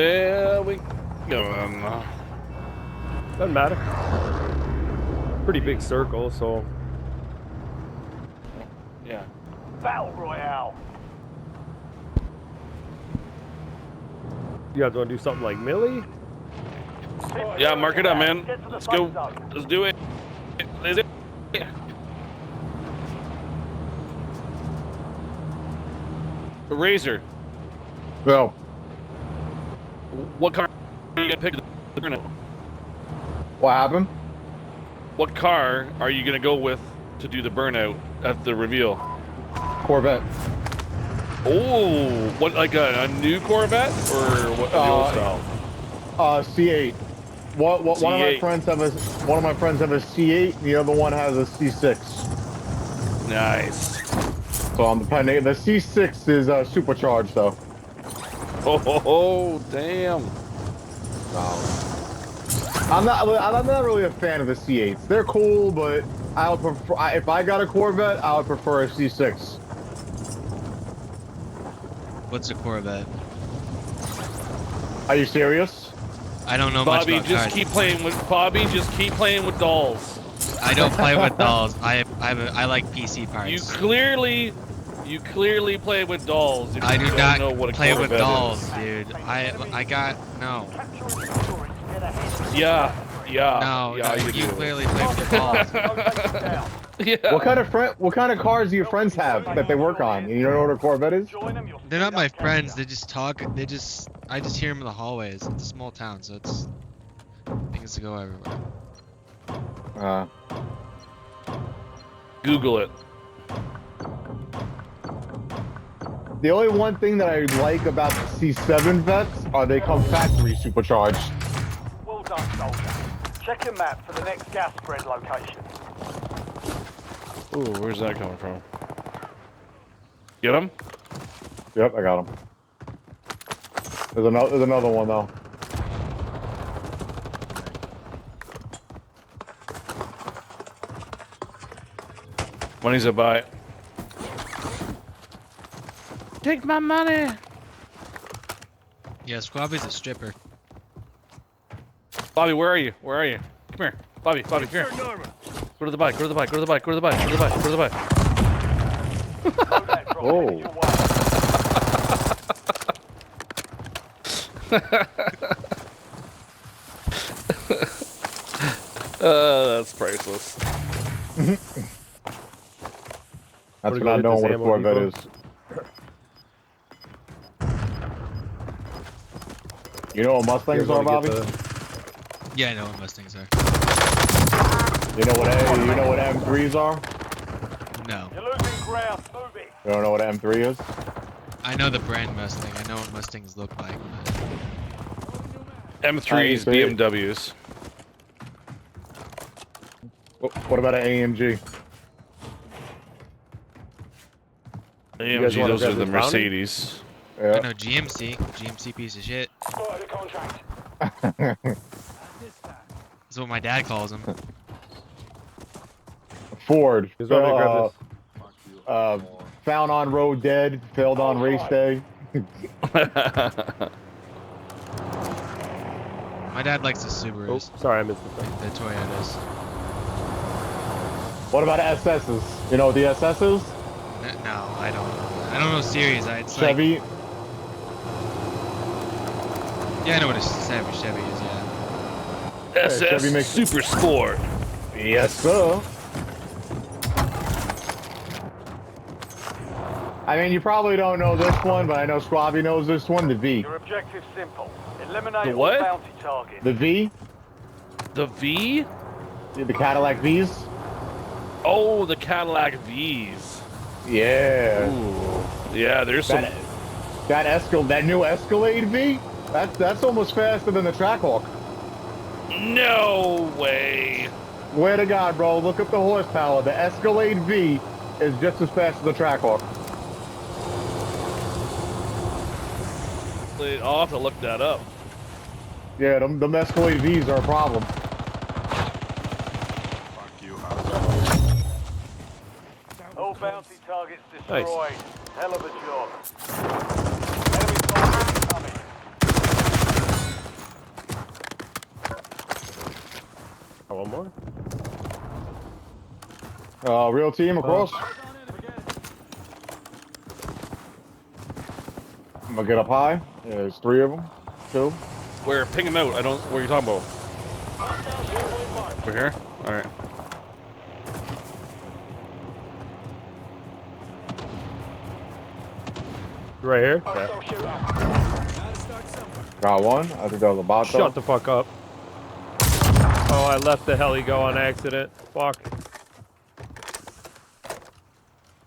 Where we going? Doesn't matter. Pretty big circle, so. Yeah. Battle Royale. You guys want to do something like Millie? Yeah, mark it up, man. Let's go. Let's do it. Let's do it. Razor. Well, What car are you gonna pick? what happened? What car are you gonna go with to do the burnout at the reveal? Corvette. Oh, what, like a new Corvette or what? The old style? C8. One of my C8. friends have a C8. The other one has a C6. Nice. So I'm depending. The C6 is supercharged though. Oh, damn. I'm not really a fan of the C8s. They're cool, but I would prefer, if I got a Corvette, I would prefer a C6. What's a Corvette? Are you serious? I don't know Bobby, much about just cars. keep playing with Bobby. Just keep playing with dolls. I don't play with dolls. I like PC parts. You clearly play with dolls. If I you do don't not know what a play with Corvette dolls, is. dude. I got no. Yeah. No, Yeah, no, you you do. clearly play with dolls. Yeah. What kind of cars do your friends have that they work on? You don't know what a Corvette is? They're not my friends. They just talk. I just hear them in the hallways. It's a small town, so it's things to go everywhere. Google it. The only one thing that I like about the C7 vets are they come factory supercharged. Well done, soldier. Check your map for the next gas spread location. Ooh, where's that coming from? Get him? Yep, I got them. There's another one though. Money's a buy. Take my money. Yeah, Squabby's a stripper. Bobby, where are you? Where are you? Come here. Bobby, come here. Go to the bike, go to the bike, go to the bike, go to the bike, go to the bike, go to the bike. Oh. That's priceless. That's what I know what a Corvette is. You know what Mustangs are, Bobby? Yeah, I know what Mustangs are. You know what M3s are? No. You're losing ground. Move it. You don't know what an M3 is? I know the brand Mustang. I know what Mustangs look like. M3s, BMWs. What about an AMG? AMG, those are the Mercedes. I Yeah. know GMC. GMC piece of shit. Spotted a contract. That's what my dad calls them. Ford. Who's want me to grab this? Found on road dead. Failed on race day. My dad likes the Subarus. Oh, sorry, I missed the thing. The Toyotas. What about SS's? You know what the SS is? No, I don't. I don't know series. It's Chevy. Like, yeah, I know what a Chevy is. Yeah. SS Chevy makes- Super Sport. Yes, sir. I mean, you probably don't know this one, but I know Squabby knows this one. The V. Your objective's simple. Eliminate The all what? bounty targets. The V. The V? The Cadillac V's. Oh, the Cadillac V's. Yeah. Ooh. Yeah, there's some. That new Escalade V. That's almost faster than the Trackhawk. No way. Swear to God, bro. Look up the horsepower. The Escalade V is just as fast as the Trackhawk. I'll have to look that up. Yeah, them Escalade V's are a problem. All bounty targets Nice. destroyed. Hell of a job. Enemy soldiers incoming. one more. Real team across. I'm gonna get up high. There's 3 of them. 2. Where? Ping him out. I don't. What are you talking about? Over here. All right. Right here. Yeah. Got one. I think that was a bot. Shut the fuck up. Oh, I left the heli go on accident. Fuck.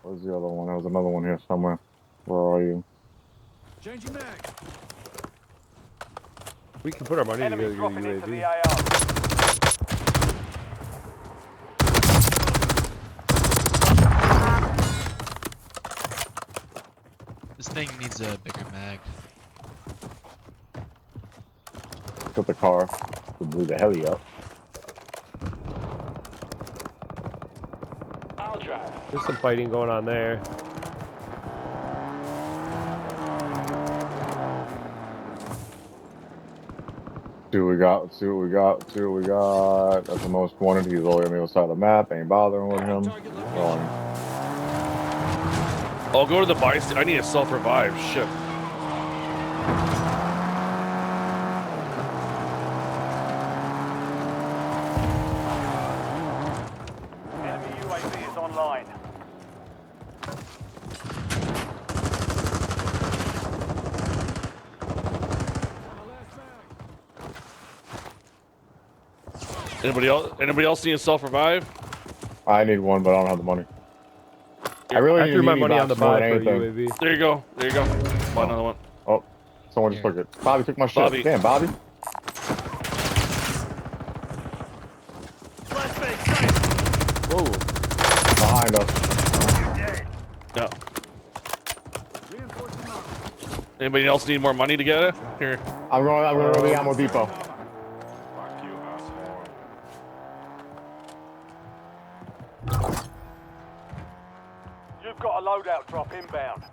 Where's the other one? There was another one here somewhere. Where are you? Changing mag. We can put our money Enemy together. dropping into the UAV. AR. This thing needs a bigger mag. Took the car. We blew the heli up. I'll drive. There's some fighting going on there. See what we got. Let's see what we got. Let's see what we got. That's the most wanted. He's all the way on the other side of the map. Ain't bothering with him. I'll go to the buy. I need a self-revive. Shit. Enemy UAV is online. Anybody else? Anybody else need a self-revive? I need one, but I don't have the money. I really I need threw my an money on the box more buy than for anything. UAV. There you go. There you go. Buy another one. Oh, someone just took it. Bobby took my shit. Bobby. Damn, Bobby. Whoa. Behind us. No. Anybody else need more money to get it? Here. I'm going to the ammo depot. You've got a loadout drop inbound.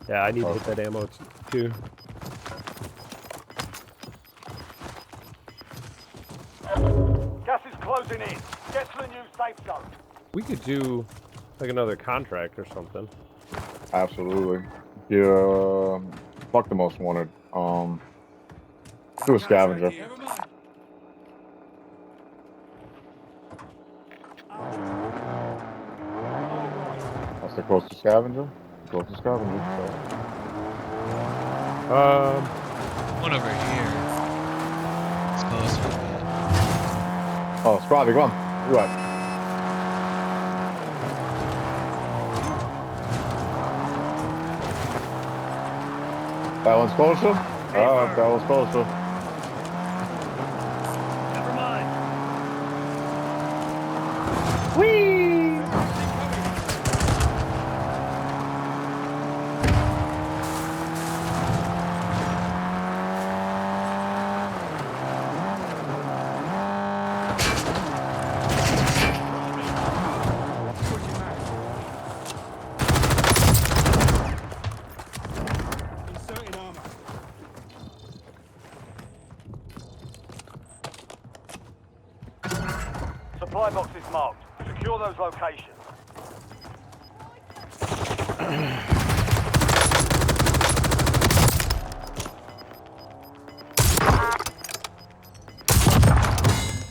Yeah, I need to hit that ammo too. Gas is closing in. Get to the new safe zone. We could do like another contract or something. Absolutely. Yeah. Fuck the most wanted. Do a scavenger. Never mind. That's the closest scavenger. Closest scavenger. One over here. It's closer. But Oh, Scrappy, come on. You right. That one's closer? Oh, that one's closer. Never mind. Inserting armor. Supply box is marked. Secure those locations.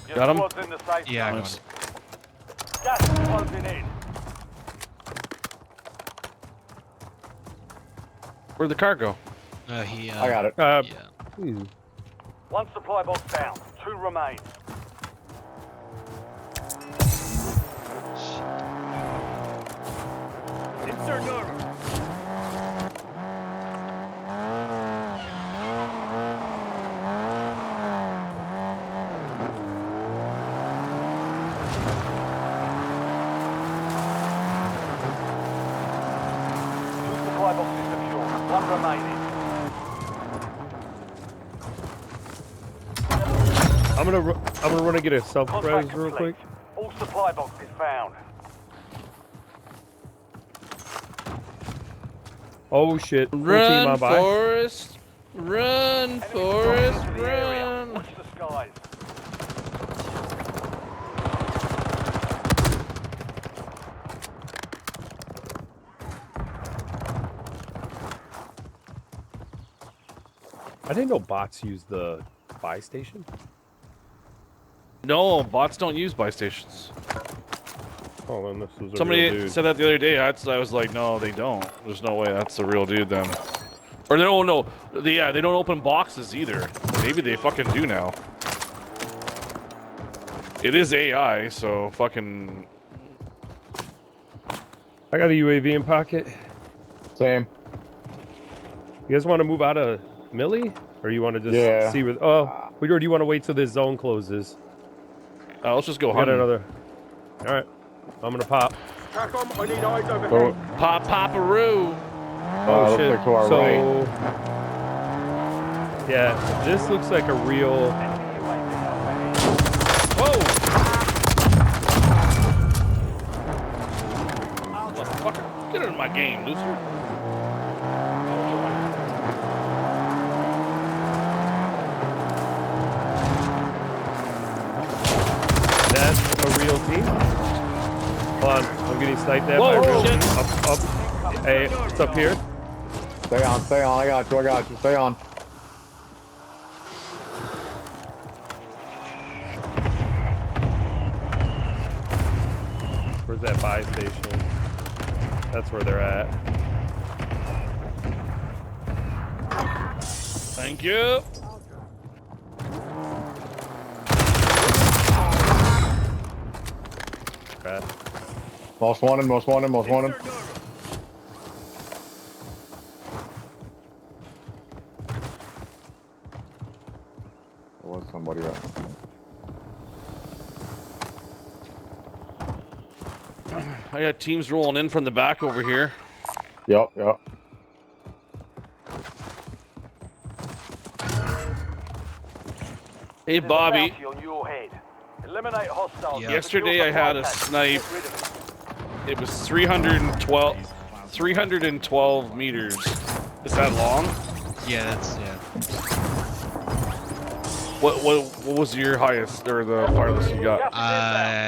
Your Got him? squad's in the safe yeah, I zone. got it. Gas is closing in. Where'd the car go? He. I got it. Yeah. Ooh. One supply box down. 2 remain. Insert armor. Supply box is secure. 1 remaining. I'm gonna run and get a self Contract res real complete. quick. All supply boxes found. Oh shit! Full team Run, on by. Forrest. Run, Enemy Forrest, dropping into the area. run. Watch the skies. I didn't know bots use the buy station. No, bots don't use buy stations. Oh, then this was a real Somebody dude. said that the other day. I was like, no, they don't. There's no way that's the real dude then. Or they don't know. Yeah, they don't open boxes either. Maybe they fucking do now. It is AI, so fucking. I got a UAV in pocket. Same. You guys want to move out of Millie? Or you want to just Yeah. see with... Oh, or do you want to wait till this zone closes? Let's just go We got hunting. another... Alright. I'm gonna pop. TACOM, I need eyes overhead. So, Pop-a-roo. Oh, looks shit. like to our So... right. Yeah, this looks like a real... Whoa! Motherfucker, get out of my game, loser. That's a real team? Hold on, I'm getting sniped at Whoa, by a real shit. team. Up. Hey, it's up here. Stay on, stay on. I got you. Stay on. Where's that buy station? That's where they're at. Thank you. Crap. Most wanted. There was somebody else. I got teams rolling in from the back over here. Yep. Hey, There's a Bobby. bounty on your head. Eliminate hostiles. Yeah. Yesterday I had a snipe. Get rid of it. It was 312 meters. Is that long? Yeah, that's yeah. What was your highest or the farthest you got? Gas is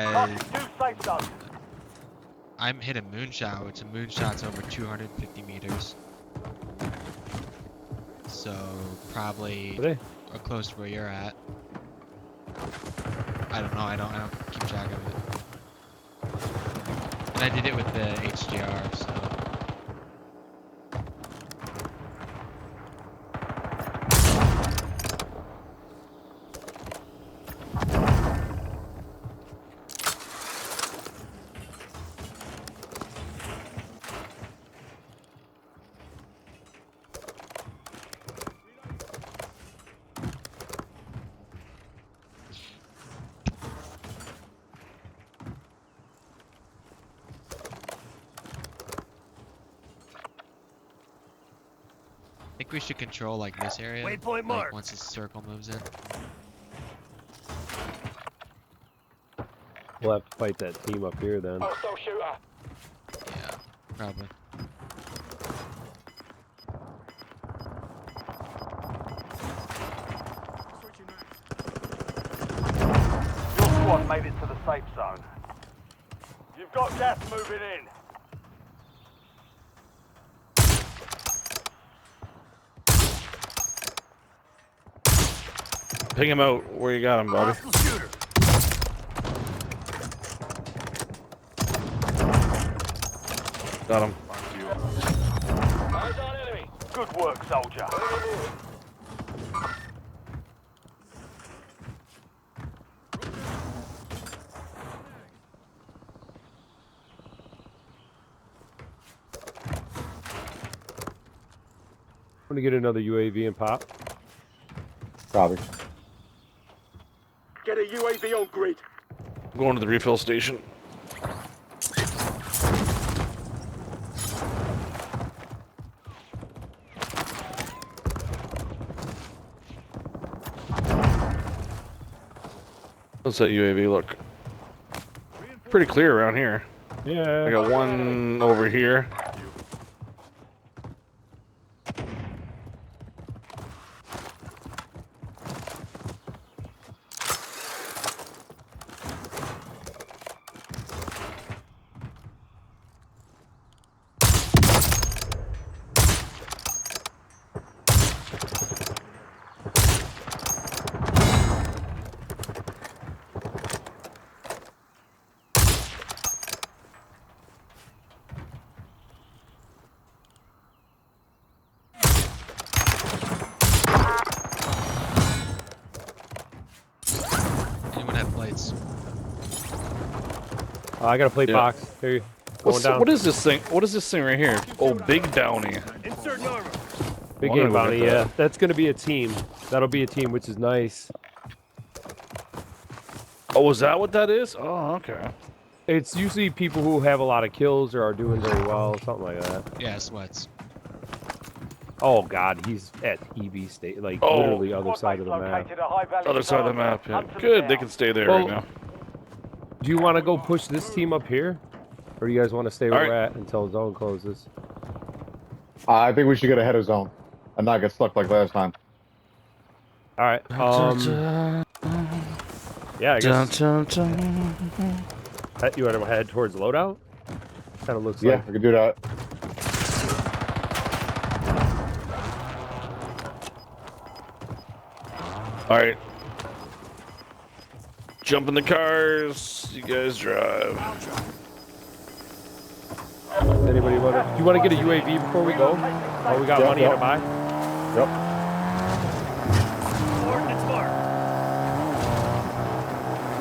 inbound. Marking new safe zone. I'm hit a moonshot, which a moonshot's over 250 meters. So probably Are they? close to where you're at. I don't know. I don't keep track of it. And I did it with the HDR, so. I think we should control like this area. Waypoint marked. Like, once the circle moves in. We'll have to fight that team up here then. Hostile shooter. Yeah, probably. Switching mags. Your squad made it to the safe zone. You've got gas moving in. Ping him out where you got him, Bobby. Hostile shooter. Got him. Eyes on enemy. Good work, soldier. I'm gonna get another UAV and pop. Copy. Get a UAV on grid. I'm going to the refill station. How's that UAV look? Pretty clear around here. Yeah. I got one over here. plates. I got a plate Yeah. box. Here, going down. What is this thing? What is this thing right here? Oh, Big Downy. Inserting armor. Big I'm gonna game look at bounty. that. Yeah, that's gonna be a team. That'll be a team, which is nice. Oh, is that what that is? Oh, okay. It's usually people who have a lot of kills or are doing very well, something like that. Yeah, sweats. Oh God, he's at EB state, like Oh. literally other Squad side of mates the map. located a high-value Other side of the map. target. Yeah. Hunt them Good. down. They can stay there Well, right now. Do you want to go push this team up here, or do you guys want to stay where All we're right. at until zone closes? I think we should get ahead of zone and not get stuck like last time. All right. Yeah, I guess you want to head towards loadout. Kind of looks Yeah, like. we could do that. All right. Jump in the cars. You guys drive. Anybody want to? Do you want to get a UAV before we go? Oh, we got Yep, money yep. to buy. Yep. Coordinates marked.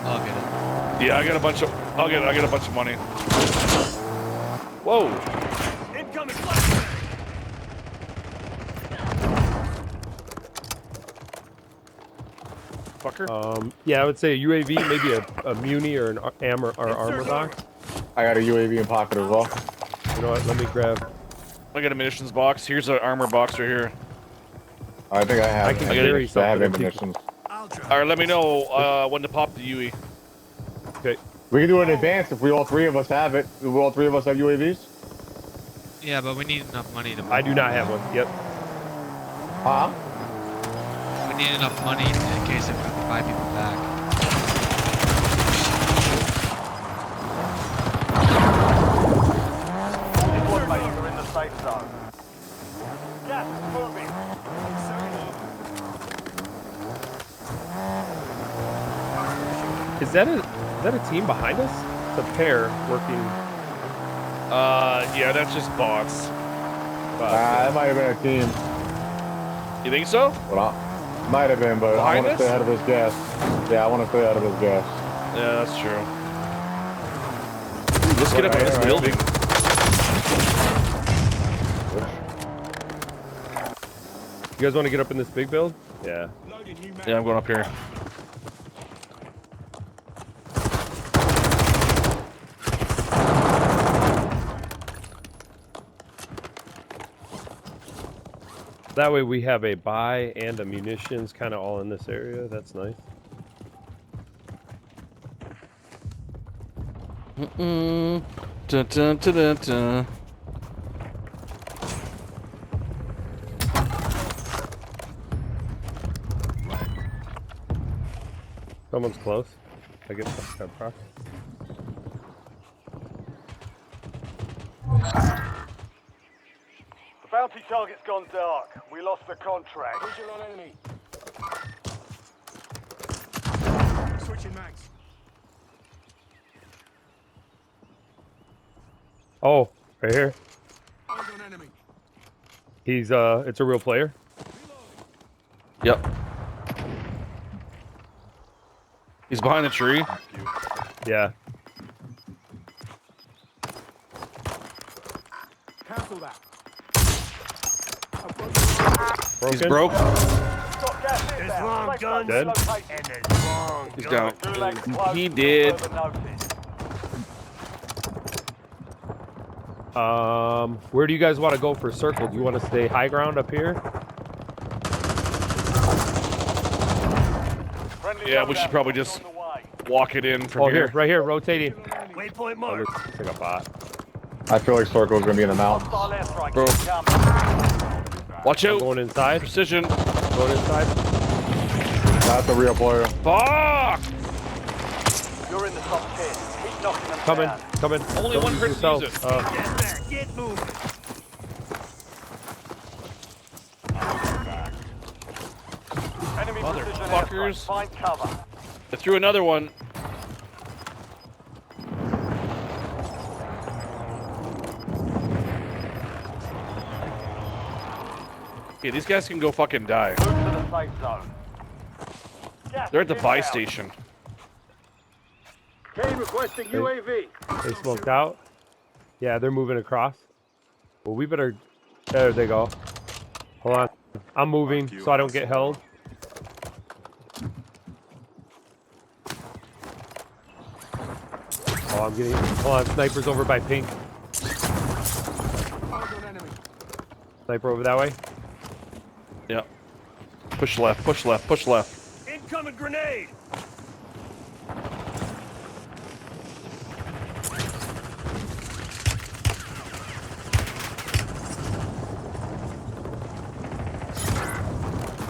I'll get it. Yeah, I got a bunch of. I got a bunch of money. Whoa. Incoming flashbang. Fucker. Yeah, I would say a UAV, maybe a muni or an armor box. I got a UAV in pocket as well. You know what? Let me grab. I got a munitions box. Here's an armor box right here. I think I have. I can I got carry I have something. if ammunition. I'll drive. All right, let me know when to pop the UE. Okay. We can do it in advance if we all three of us have it. Do all three of us have UAVs? Yeah, but we need enough money to. I do not have one. Yep. Huh? We need enough money in case if we have to buy people back. Squad mates are in the safe zone. Gas is moving. Is that a team behind us? It's a pair working. Yeah, that's just bots. That might have been a team. You think so? Well, might have been, but I Behind want to us? stay out of his gas. Yeah, I want to stay out of his gas. Yeah, that's true. Dude, let's get up in this Alright. building. You guys want to get up in this big build? Yeah. Loading new mag. Yeah, I'm going up here. That way we have a buy and a munitions kind of all in this area. That's nice. Dun, dun, dun, dun, dun. Someone's close. I get that proc. The bounty target's gone dark. We lost the contract. Visual on enemy. Switching mags. Oh, right here. Eyes on enemy. He's it's a real player. Yep. He's behind the tree. Yeah. Cancel that. He's Broken? broke. Got gas inbound. long Safe guns. zone Dead? relocated. And there's long He's down. Gulag's closed He until did. further notice. Where do you guys want to go for circle? Do you want to stay high ground up here? Friendly Yeah, we should loadout probably is just on the way. walk it in from Oh, here. here, right here, rotating. Waypoint Oh, marked. looks like a bot. I feel like Circle's gonna be in the mountain. Hostile airstrike Bro. incoming. Watch I'm out. going inside. Precision. Going inside. That's a real player. Fuck! You're in the top 10. Keep knocking them Coming, down. coming. Only Don't one use person yourself. use it. Get back. Get moving. Enemy precision Motherfuckers. airstrike. Find cover. I threw another one. Okay, these guys can go fucking die. Move to the safe zone. Gas They're at the is buy inbound. station. Kane requesting UAV. They smoked out. Yeah, they're moving across. Well, we better. There they go. Hold on. I'm moving so I don't get held. Oh, I'm getting. Hold on. Sniper's over by pink. Found an enemy. Sniper over that way. Yeah. Push left, push left, push left. Incoming grenade.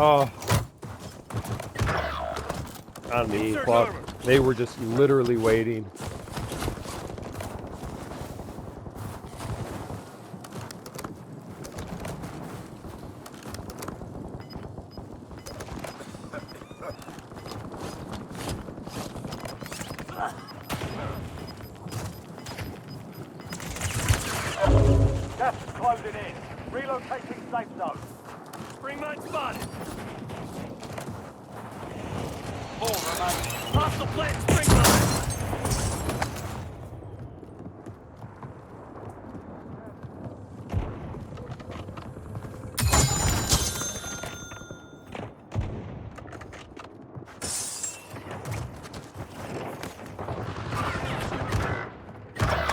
Oh. On me. Insert Well, armor. they were just literally waiting. Gas is closing in. Relocating safe zone. Spring mine spotted. Four remaining. Hostile plant spring mine.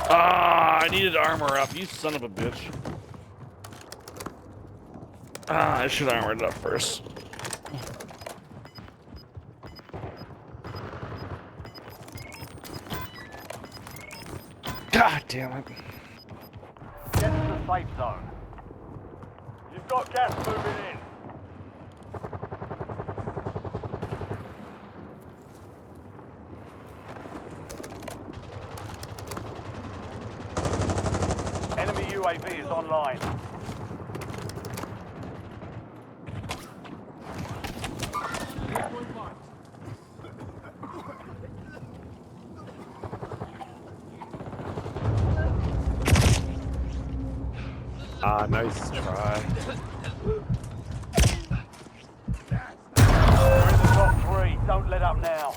Ah, I needed armor up. You son of a bitch. Ah, I should armor it up first. God damn it. Get to the safe zone. You've got gas moving in. Enemy UAV is online. Ah, nice try. We're in the top three. Don't let up now.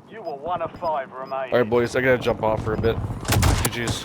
You were 1 of 5 remaining. Alright, boys, I gotta jump off for a bit. GG's.